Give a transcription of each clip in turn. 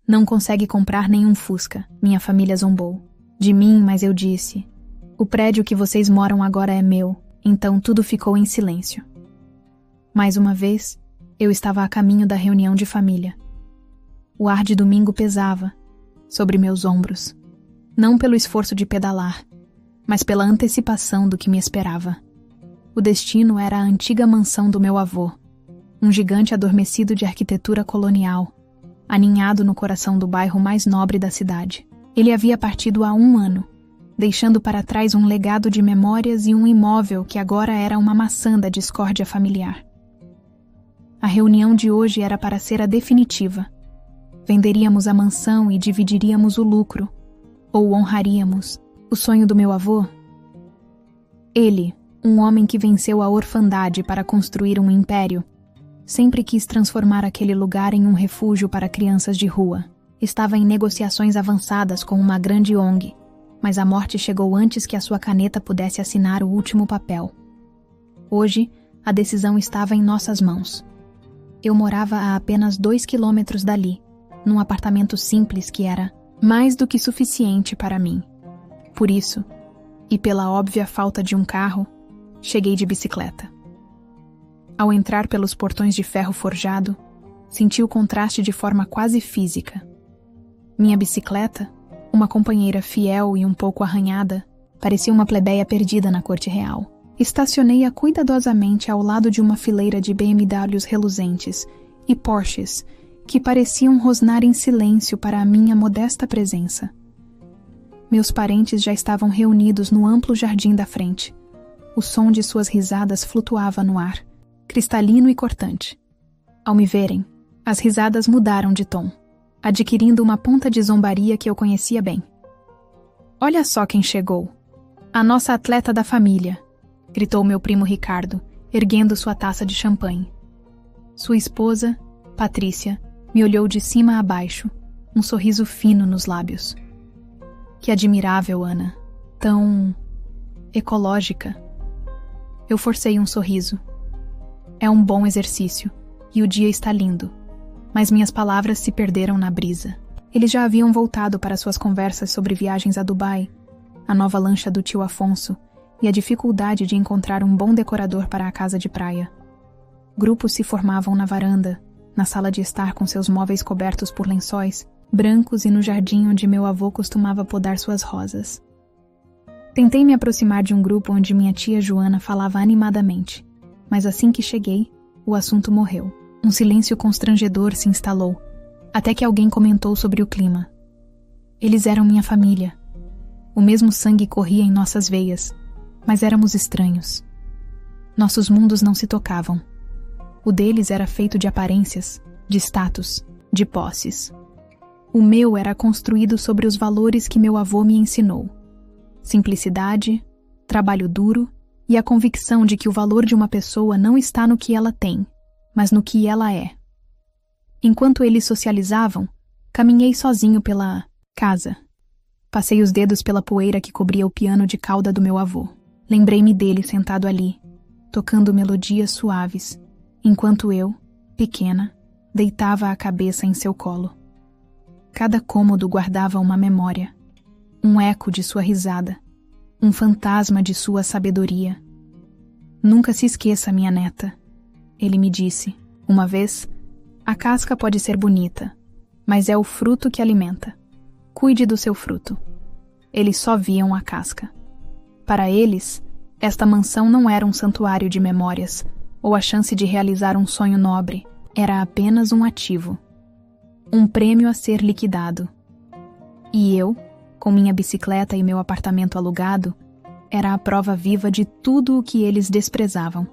Não consegue comprar nenhum Fusca, minha família zombou. De mim, mas eu disse: o prédio que vocês moram agora é meu, então tudo ficou em silêncio. Mais uma vez, eu estava a caminho da reunião de família. O ar de domingo pesava sobre meus ombros, não pelo esforço de pedalar, mas pela antecipação do que me esperava. O destino era a antiga mansão do meu avô, um gigante adormecido de arquitetura colonial, aninhado no coração do bairro mais nobre da cidade. Ele havia partido há 1 ano, deixando para trás um legado de memórias e um imóvel que agora era uma maçã da discórdia familiar. A reunião de hoje era para ser a definitiva. Venderíamos a mansão e dividiríamos o lucro, ou honraríamos o sonho do meu avô? Ele, um homem que venceu a orfandade para construir um império, sempre quis transformar aquele lugar em um refúgio para crianças de rua. Estava em negociações avançadas com uma grande ONG, mas a morte chegou antes que a sua caneta pudesse assinar o último papel. Hoje, a decisão estava em nossas mãos. Eu morava a apenas 2 quilômetros dali, num apartamento simples que era mais do que suficiente para mim. Por isso, e pela óbvia falta de um carro, cheguei de bicicleta. Ao entrar pelos portões de ferro forjado, senti o contraste de forma quase física. Minha bicicleta, uma companheira fiel e um pouco arranhada, parecia uma plebeia perdida na corte real. Estacionei-a cuidadosamente ao lado de uma fileira de BMWs reluzentes e Porsches que pareciam rosnar em silêncio para a minha modesta presença. Meus parentes já estavam reunidos no amplo jardim da frente. O som de suas risadas flutuava no ar, cristalino e cortante. Ao me verem, as risadas mudaram de tom, adquirindo uma ponta de zombaria que eu conhecia bem. "Olha só quem chegou! A nossa atleta da família!" gritou meu primo Ricardo, erguendo sua taça de champanhe. Sua esposa, Patrícia, me olhou de cima a baixo, um sorriso fino nos lábios. "Que admirável, Ana! Tão ecológica." Eu forcei um sorriso. É um bom exercício, e o dia está lindo. Mas minhas palavras se perderam na brisa. Eles já haviam voltado para suas conversas sobre viagens a Dubai, a nova lancha do tio Afonso e a dificuldade de encontrar um bom decorador para a casa de praia. Grupos se formavam na varanda, na sala de estar com seus móveis cobertos por lençóis, brancos e no jardim onde meu avô costumava podar suas rosas. Tentei me aproximar de um grupo onde minha tia Joana falava animadamente, mas assim que cheguei, o assunto morreu. Um silêncio constrangedor se instalou, até que alguém comentou sobre o clima. Eles eram minha família. O mesmo sangue corria em nossas veias, mas éramos estranhos. Nossos mundos não se tocavam. O deles era feito de aparências, de status, de posses. O meu era construído sobre os valores que meu avô me ensinou: simplicidade, trabalho duro e a convicção de que o valor de uma pessoa não está no que ela tem, mas no que ela é. Enquanto eles socializavam, caminhei sozinho pela casa. Passei os dedos pela poeira que cobria o piano de cauda do meu avô. Lembrei-me dele sentado ali, tocando melodias suaves, enquanto eu, pequena, deitava a cabeça em seu colo. Cada cômodo guardava uma memória, um eco de sua risada, um fantasma de sua sabedoria. "Nunca se esqueça, minha neta", ele me disse, uma vez: "a casca pode ser bonita, mas é o fruto que alimenta. Cuide do seu fruto." Eles só viam a casca. Para eles, esta mansão não era um santuário de memórias, ou a chance de realizar um sonho nobre. Era apenas um ativo. Um prêmio a ser liquidado. E eu, com minha bicicleta e meu apartamento alugado, era a prova viva de tudo o que eles desprezavam.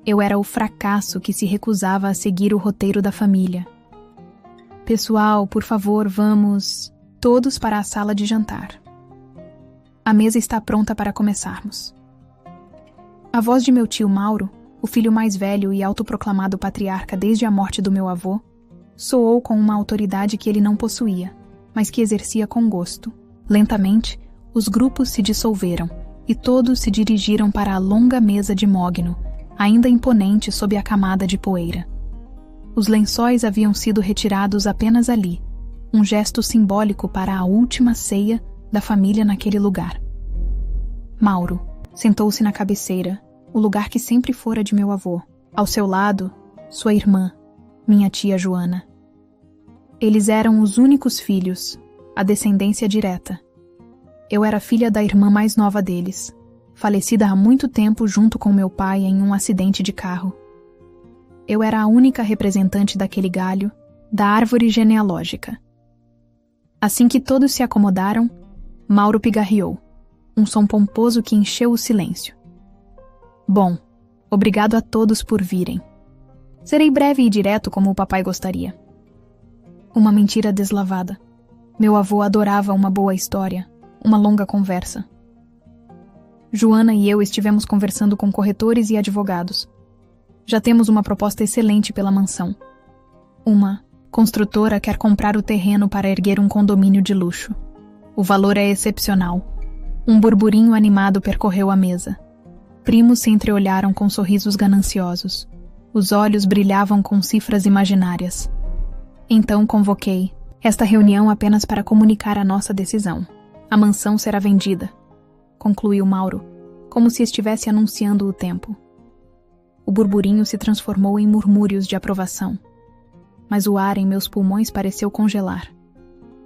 Eu era o fracasso que se recusava a seguir o roteiro da família. "Pessoal, por favor, vamos todos para a sala de jantar. A mesa está pronta para começarmos." A voz de meu tio Mauro, o filho mais velho e autoproclamado patriarca desde a morte do meu avô, soou com uma autoridade que ele não possuía, mas que exercia com gosto. Lentamente, os grupos se dissolveram e todos se dirigiram para a longa mesa de mogno, ainda imponente sob a camada de poeira. Os lençóis haviam sido retirados apenas ali, um gesto simbólico para a última ceia da família naquele lugar. Mauro sentou-se na cabeceira, o lugar que sempre fora de meu avô. Ao seu lado, sua irmã, minha tia Joana. Eles eram os únicos filhos, a descendência direta. Eu era filha da irmã mais nova deles, falecida há muito tempo junto com meu pai em um acidente de carro. Eu era a única representante daquele galho, da árvore genealógica. Assim que todos se acomodaram, Mauro pigarreou, um som pomposo que encheu o silêncio. Bom, obrigado a todos por virem. Serei breve e direto como o papai gostaria. Uma mentira deslavada. Meu avô adorava uma boa história, uma longa conversa. Joana e eu estivemos conversando com corretores e advogados. Já temos uma proposta excelente pela mansão. Uma construtora quer comprar o terreno para erguer um condomínio de luxo. O valor é excepcional. Um burburinho animado percorreu a mesa. Primos se entreolharam com sorrisos gananciosos. Os olhos brilhavam com cifras imaginárias. Então convoquei esta reunião apenas para comunicar a nossa decisão. A mansão será vendida, concluiu Mauro, como se estivesse anunciando o tempo. O burburinho se transformou em murmúrios de aprovação. Mas o ar em meus pulmões pareceu congelar.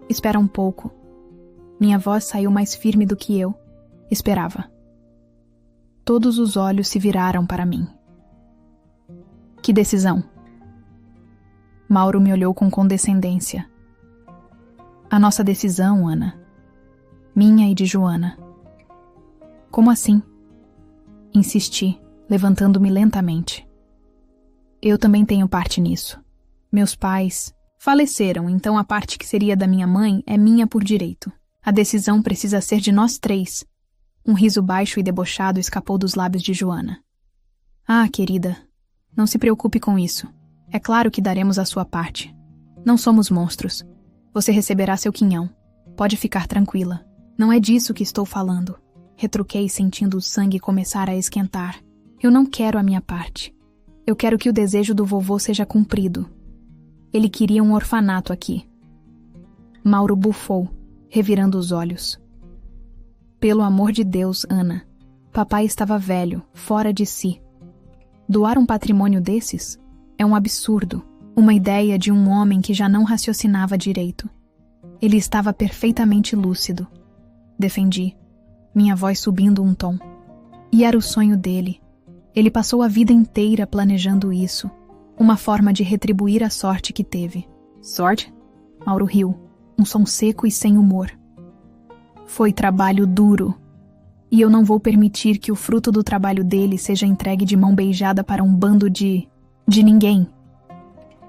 Espera um pouco. Minha voz saiu mais firme do que eu esperava. Todos os olhos se viraram para mim. Que decisão? Mauro me olhou com condescendência. A nossa decisão, Ana. Minha e de Joana. Como assim? Insisti, levantando-me lentamente. Eu também tenho parte nisso. Meus pais faleceram, então a parte que seria da minha mãe é minha por direito. A decisão precisa ser de nós três. Um riso baixo e debochado escapou dos lábios de Joana. Ah, querida, não se preocupe com isso. É claro que daremos a sua parte. Não somos monstros. Você receberá seu quinhão. Pode ficar tranquila. Não é disso que estou falando. Retruquei, sentindo o sangue começar a esquentar. Eu não quero a minha parte. Eu quero que o desejo do vovô seja cumprido. Ele queria um orfanato aqui. Mauro bufou, revirando os olhos. Pelo amor de Deus, Ana. Papai estava velho, fora de si. Doar um patrimônio desses é um absurdo, uma ideia de um homem que já não raciocinava direito. Ele estava perfeitamente lúcido. Defendi, minha voz subindo um tom. E era o sonho dele. Ele passou a vida inteira planejando isso, uma forma de retribuir a sorte que teve. Sorte? Mauro riu, um som seco e sem humor. Foi trabalho duro. E eu não vou permitir que o fruto do trabalho dele seja entregue de mão beijada para um bando de ninguém.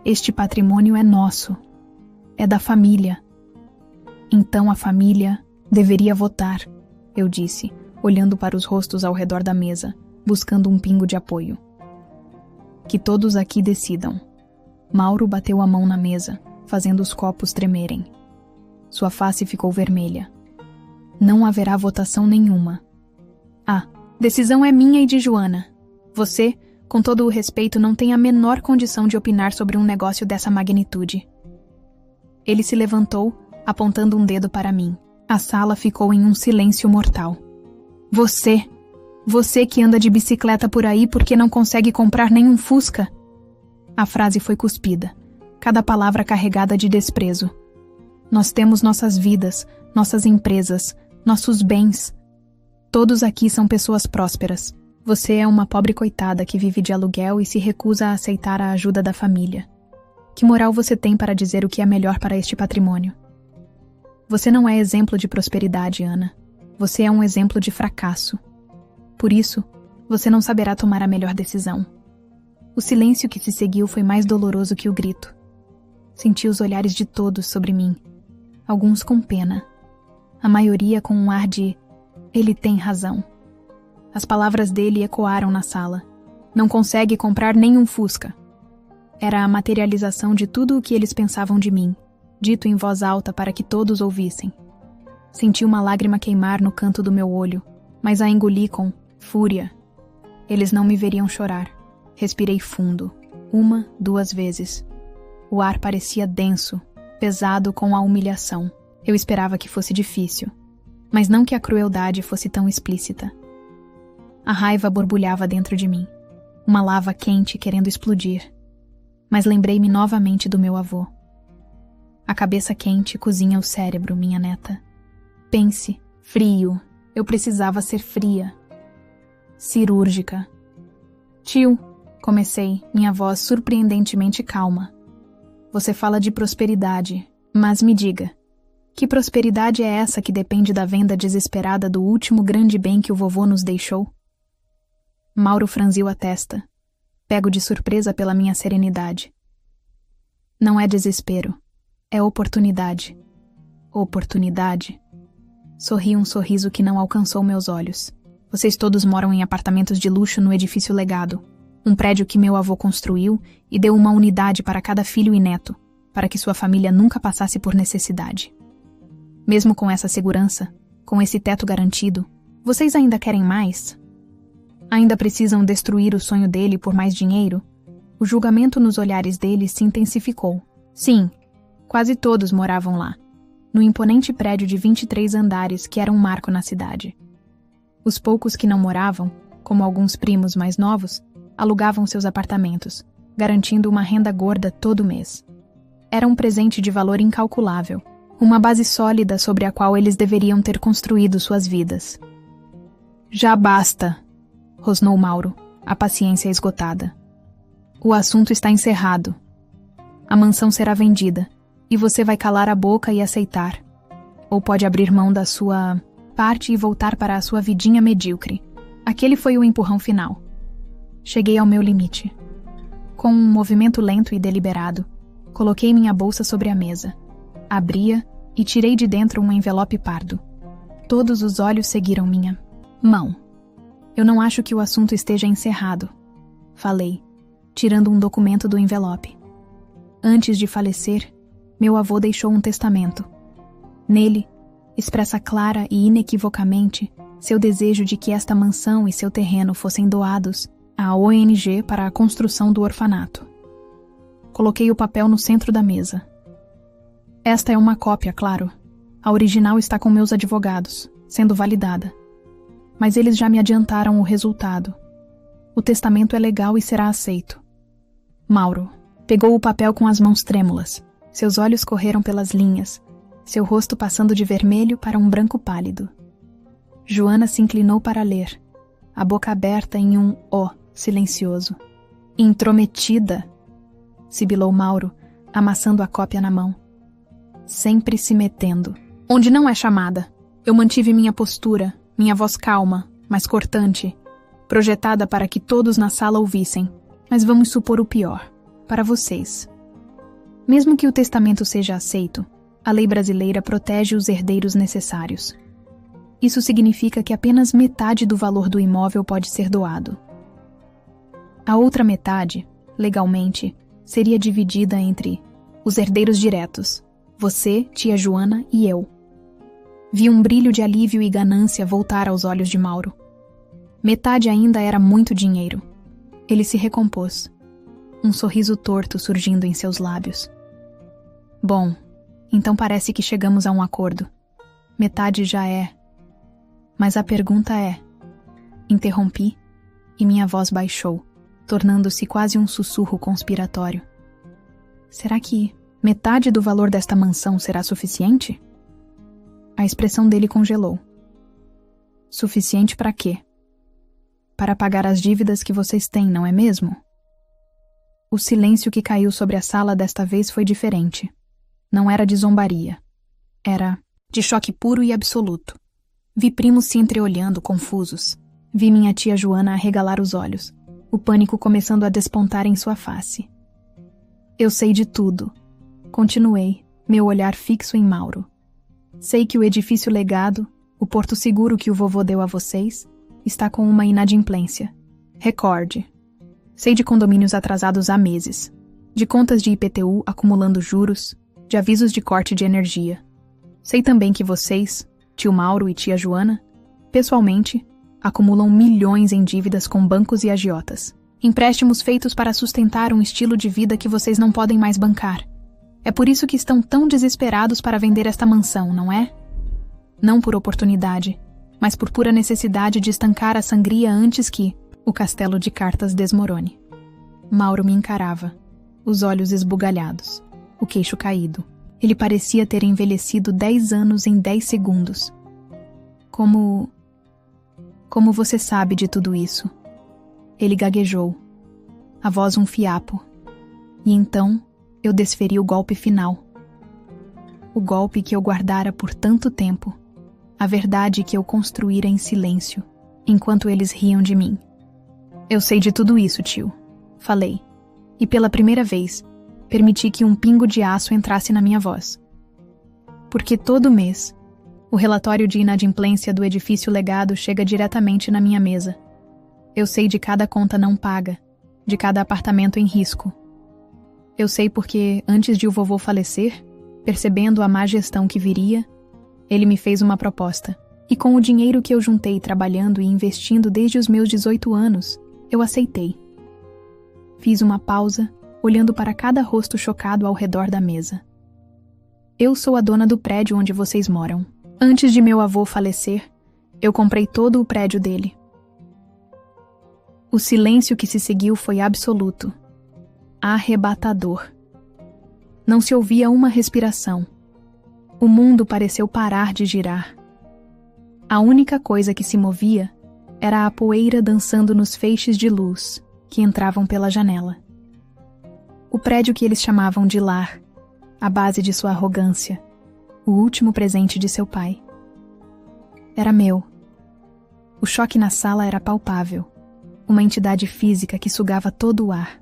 Este patrimônio é nosso. É da família. Então a família deveria votar, eu disse, olhando para os rostos ao redor da mesa, buscando um pingo de apoio. Que todos aqui decidam. Mauro bateu a mão na mesa, fazendo os copos tremerem. Sua face ficou vermelha. Não haverá votação nenhuma. A decisão é minha e de Joana. Você, com todo o respeito, não tem a menor condição de opinar sobre um negócio dessa magnitude. Ele se levantou, apontando um dedo para mim. A sala ficou em um silêncio mortal. Você que anda de bicicleta por aí porque não consegue comprar nenhum Fusca. A frase foi cuspida, cada palavra carregada de desprezo. Nós temos nossas vidas, nossas empresas, nossos bens. Todos aqui são pessoas prósperas. Você é uma pobre coitada que vive de aluguel e se recusa a aceitar a ajuda da família. Que moral você tem para dizer o que é melhor para este patrimônio? Você não é exemplo de prosperidade, Ana. Você é um exemplo de fracasso. Por isso, você não saberá tomar a melhor decisão. O silêncio que se seguiu foi mais doloroso que o grito. Senti os olhares de todos sobre mim. Alguns com pena. A maioria com um ar de ele tem razão. As palavras dele ecoaram na sala. Não consegue comprar nenhum Fusca. Era a materialização de tudo o que eles pensavam de mim, dito em voz alta para que todos ouvissem. Senti uma lágrima queimar no canto do meu olho, mas a engoli com fúria. Eles não me veriam chorar. Respirei fundo, 1, 2 vezes. O ar parecia denso, pesado com a humilhação. Eu esperava que fosse difícil, mas não que a crueldade fosse tão explícita. A raiva borbulhava dentro de mim, uma lava quente querendo explodir. Mas lembrei-me novamente do meu avô. A cabeça quente cozinha o cérebro, minha neta. Pense, frio. Eu precisava ser fria. Cirúrgica. Tio, comecei, minha voz surpreendentemente calma. Você fala de prosperidade, mas me diga, que prosperidade é essa que depende da venda desesperada do último grande bem que o vovô nos deixou? Mauro franziu a testa, pego de surpresa pela minha serenidade. Não é desespero, é oportunidade. Oportunidade? Sorri um sorriso que não alcançou meus olhos. Vocês todos moram em apartamentos de luxo no edifício Legado, um prédio que meu avô construiu e deu uma unidade para cada filho e neto, para que sua família nunca passasse por necessidade. Mesmo com essa segurança, com esse teto garantido, vocês ainda querem mais? Ainda precisam destruir o sonho dele por mais dinheiro? O julgamento nos olhares deles se intensificou. Sim, quase todos moravam lá, no imponente prédio de 23 andares que era um marco na cidade. Os poucos que não moravam, como alguns primos mais novos, alugavam seus apartamentos, garantindo uma renda gorda todo mês. Era um presente de valor incalculável, uma base sólida sobre a qual eles deveriam ter construído suas vidas. Já basta, rosnou Mauro, a paciência esgotada. O assunto está encerrado. A mansão será vendida, e você vai calar a boca e aceitar. Ou pode abrir mão da sua parte e voltar para a sua vidinha medíocre. Aquele foi o empurrão final. Cheguei ao meu limite. Com um movimento lento e deliberado, coloquei minha bolsa sobre a mesa. Abria e tirei de dentro um envelope pardo. Todos os olhos seguiram minha mão. Eu não acho que o assunto esteja encerrado, falei, tirando um documento do envelope. Antes de falecer, meu avô deixou um testamento. Nele, expressa clara e inequivocamente seu desejo de que esta mansão e seu terreno fossem doados à ONG para a construção do orfanato. Coloquei o papel no centro da mesa. Esta é uma cópia, claro. A original está com meus advogados, sendo validada. Mas eles já me adiantaram o resultado. O testamento é legal e será aceito. Mauro pegou o papel com as mãos trêmulas. Seus olhos correram pelas linhas, seu rosto passando de vermelho para um branco pálido. Joana se inclinou para ler, a boca aberta em um ó silencioso. Intrometida, sibilou Mauro, amassando a cópia na mão. Sempre se metendo. Onde não é chamada. Eu mantive minha postura, minha voz calma, mas cortante, projetada para que todos na sala ouvissem. Mas vamos supor o pior, para vocês. Mesmo que o testamento seja aceito, a lei brasileira protege os herdeiros necessários. Isso significa que apenas metade do valor do imóvel pode ser doado. A outra metade, legalmente, seria dividida entre os herdeiros diretos, você, tia Joana e eu. Vi um brilho de alívio e ganância voltar aos olhos de Mauro. Metade ainda era muito dinheiro. Ele se recompôs, um sorriso torto surgindo em seus lábios. Bom, então parece que chegamos a um acordo. Metade já é. Mas a pergunta é... Interrompi e minha voz baixou, tornando-se quase um sussurro conspiratório. Será que metade do valor desta mansão será suficiente? A expressão dele congelou. Suficiente para quê? Para pagar as dívidas que vocês têm, não é mesmo? O silêncio que caiu sobre a sala desta vez foi diferente. Não era de zombaria. Era de choque puro e absoluto. Vi primos se entreolhando, confusos. Vi minha tia Joana arregalar os olhos, o pânico começando a despontar em sua face. Eu sei de tudo. Continuei, meu olhar fixo em Mauro. Sei que o edifício Legado, o porto seguro que o vovô deu a vocês, está com uma inadimplência. Recorde. Sei de condomínios atrasados há meses, de contas de IPTU acumulando juros, de avisos de corte de energia. Sei também que vocês, tio Mauro e tia Joana, pessoalmente, acumulam milhões em dívidas com bancos e agiotas. Empréstimos feitos para sustentar um estilo de vida que vocês não podem mais bancar. É por isso que estão tão desesperados para vender esta mansão, não é? Não por oportunidade, mas por pura necessidade de estancar a sangria antes que o castelo de cartas desmorone. Mauro me encarava, os olhos esbugalhados, o queixo caído. Ele parecia ter envelhecido 10 anos em 10 segundos. Como você sabe de tudo isso? Ele gaguejou, a voz um fiapo. E então eu desferi o golpe final. O golpe que eu guardara por tanto tempo. A verdade que eu construíra em silêncio, enquanto eles riam de mim. Eu sei de tudo isso, tio, falei. E pela primeira vez, permiti que um pingo de aço entrasse na minha voz. Porque todo mês, o relatório de inadimplência do edifício legado chega diretamente na minha mesa. Eu sei de cada conta não paga, de cada apartamento em risco. Eu sei porque, antes de o vovô falecer, percebendo a má gestão que viria, ele me fez uma proposta. E com o dinheiro que eu juntei trabalhando e investindo desde os meus 18 anos, eu aceitei. Fiz uma pausa, olhando para cada rosto chocado ao redor da mesa. Eu sou a dona do prédio onde vocês moram. Antes de meu avô falecer, eu comprei todo o prédio dele. O silêncio que se seguiu foi absoluto. Arrebatador. Não se ouvia uma respiração. O mundo pareceu parar de girar. A única coisa que se movia era a poeira dançando nos feixes de luz que entravam pela janela. O prédio que eles chamavam de lar, a base de sua arrogância, o último presente de seu pai. Era meu. O choque na sala era palpável, uma entidade física que sugava todo o ar.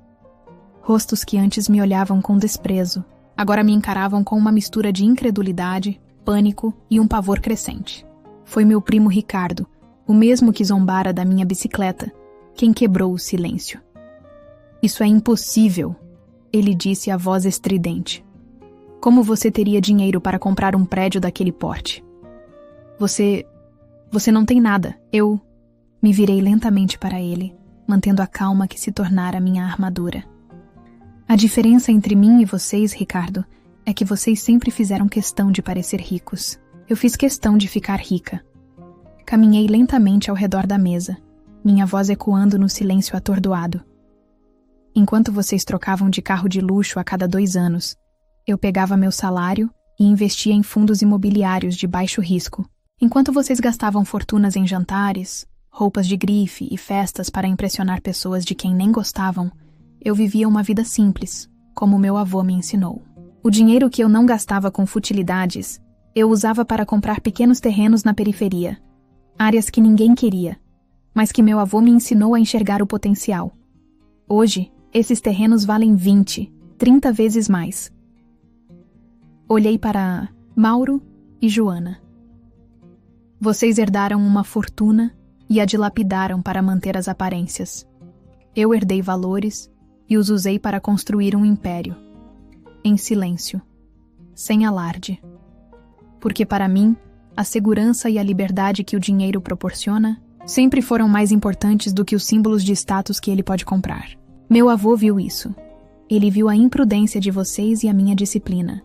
Rostos que antes me olhavam com desprezo, agora me encaravam com uma mistura de incredulidade, pânico e um pavor crescente. Foi meu primo Ricardo, o mesmo que zombara da minha bicicleta, quem quebrou o silêncio. Isso é impossível, ele disse a voz estridente. Como você teria dinheiro para comprar um prédio daquele porte? Você não tem nada. Eu me virei lentamente para ele, mantendo a calma que se tornara minha armadura. A diferença entre mim e vocês, Ricardo, é que vocês sempre fizeram questão de parecer ricos. Eu fiz questão de ficar rica. Caminhei lentamente ao redor da mesa, minha voz ecoando no silêncio atordoado. Enquanto vocês trocavam de carro de luxo a cada 2 anos, eu pegava meu salário e investia em fundos imobiliários de baixo risco. Enquanto vocês gastavam fortunas em jantares, roupas de grife e festas para impressionar pessoas de quem nem gostavam, eu vivia uma vida simples, como meu avô me ensinou. O dinheiro que eu não gastava com futilidades, eu usava para comprar pequenos terrenos na periferia, áreas que ninguém queria, mas que meu avô me ensinou a enxergar o potencial. Hoje, esses terrenos valem 20, 30 vezes mais. Olhei para Mauro e Joana. Vocês herdaram uma fortuna e a dilapidaram para manter as aparências. Eu herdei valores e os usei para construir um império. Em silêncio, sem alarde. Porque para mim, a segurança e a liberdade que o dinheiro proporciona sempre foram mais importantes do que os símbolos de status que ele pode comprar. Meu avô viu isso. Ele viu a imprudência de vocês e a minha disciplina.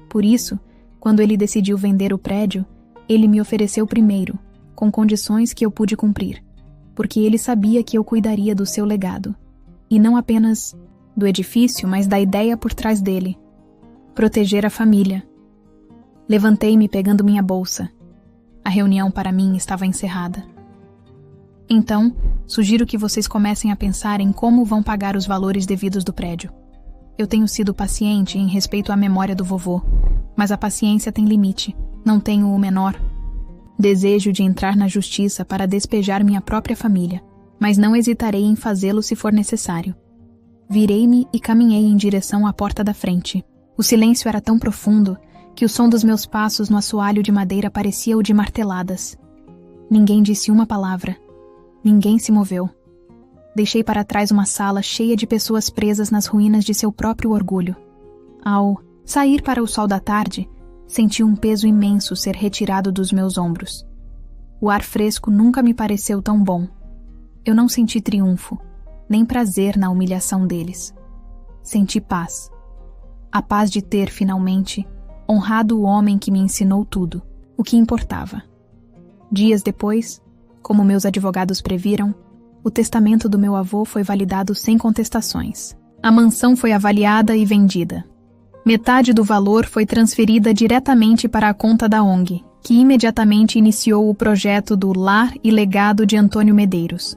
Por isso, quando ele decidiu vender o prédio, ele me ofereceu primeiro, com condições que eu pude cumprir, porque ele sabia que eu cuidaria do seu legado. E não apenas do edifício, mas da ideia por trás dele. Proteger a família. Levantei-me pegando minha bolsa. A reunião para mim estava encerrada. Então, sugiro que vocês comecem a pensar em como vão pagar os valores devidos do prédio. Eu tenho sido paciente em respeito à memória do vovô, mas a paciência tem limite. Não tenho o menor desejo de entrar na justiça para despejar minha própria família, mas não hesitarei em fazê-lo se for necessário. Virei-me e caminhei em direção à porta da frente. O silêncio era tão profundo que o som dos meus passos no assoalho de madeira parecia o de marteladas. Ninguém disse uma palavra. Ninguém se moveu. Deixei para trás uma sala cheia de pessoas presas nas ruínas de seu próprio orgulho. Ao sair para o sol da tarde, senti um peso imenso ser retirado dos meus ombros. O ar fresco nunca me pareceu tão bom. Eu não senti triunfo, nem prazer na humilhação deles. Senti paz. a paz de ter, finalmente, honrado o homem que me ensinou tudo, o que importava. Dias depois, como meus advogados previram, o testamento do meu avô foi validado sem contestações. A mansão foi avaliada e vendida. Metade do valor foi transferida diretamente para a conta da ONG, que imediatamente iniciou o projeto do Lar e Legado de Antônio Medeiros.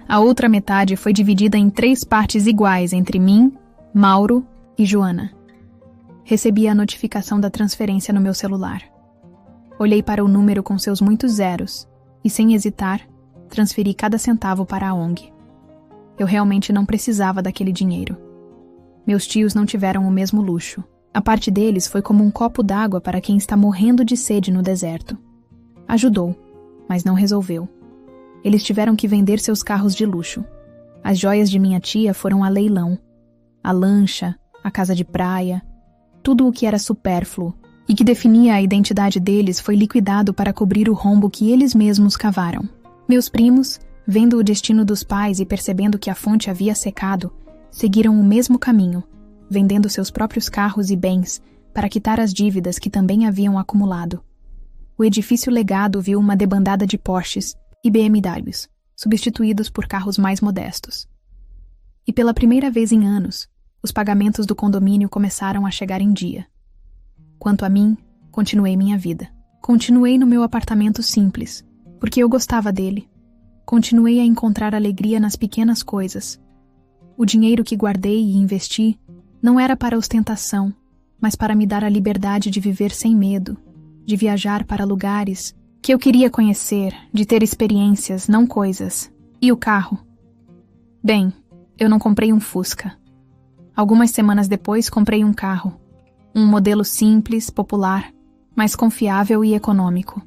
A outra metade foi dividida em 3 partes iguais entre mim, Mauro e Joana. Recebi a notificação da transferência no meu celular. Olhei para o número com seus muitos zeros e, sem hesitar, transferi cada centavo para a ONG. Eu realmente não precisava daquele dinheiro. Meus tios não tiveram o mesmo luxo. A parte deles foi como um copo d'água para quem está morrendo de sede no deserto. Ajudou, mas não resolveu. Eles tiveram que vender seus carros de luxo. As joias de minha tia foram a leilão. A lancha, a casa de praia, tudo o que era supérfluo e que definia a identidade deles foi liquidado para cobrir o rombo que eles mesmos cavaram. Meus primos, vendo o destino dos pais e percebendo que a fonte havia secado, seguiram o mesmo caminho, vendendo seus próprios carros e bens para quitar as dívidas que também haviam acumulado. O edifício legado viu uma debandada de Porsches e BMWs, substituídos por carros mais modestos. E pela primeira vez em anos, os pagamentos do condomínio começaram a chegar em dia. Quanto a mim, continuei minha vida. Continuei no meu apartamento simples, porque eu gostava dele. Continuei a encontrar alegria nas pequenas coisas. O dinheiro que guardei e investi não era para ostentação, mas para me dar a liberdade de viver sem medo, de viajar para lugares que eu queria conhecer, de ter experiências, não coisas. E o carro? Bem, eu não comprei um Fusca. Algumas semanas depois comprei um carro. Um modelo simples, popular, mas confiável e econômico.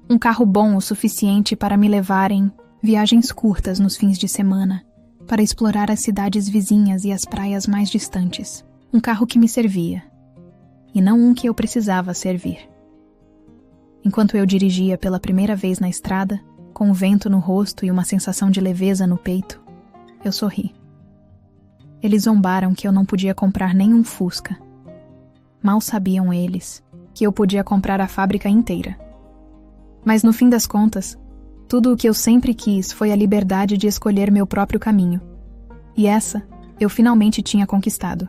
Um carro bom o suficiente para me levar em viagens curtas nos fins de semana, para explorar as cidades vizinhas e as praias mais distantes. Um carro que me servia, e não um que eu precisava servir. Enquanto eu dirigia pela primeira vez na estrada, com o vento no rosto e uma sensação de leveza no peito, eu sorri. Eles zombaram que eu não podia comprar nenhum Fusca. Mal sabiam eles que eu podia comprar a fábrica inteira. Mas no fim das contas, tudo o que eu sempre quis foi a liberdade de escolher meu próprio caminho. E essa eu finalmente tinha conquistado.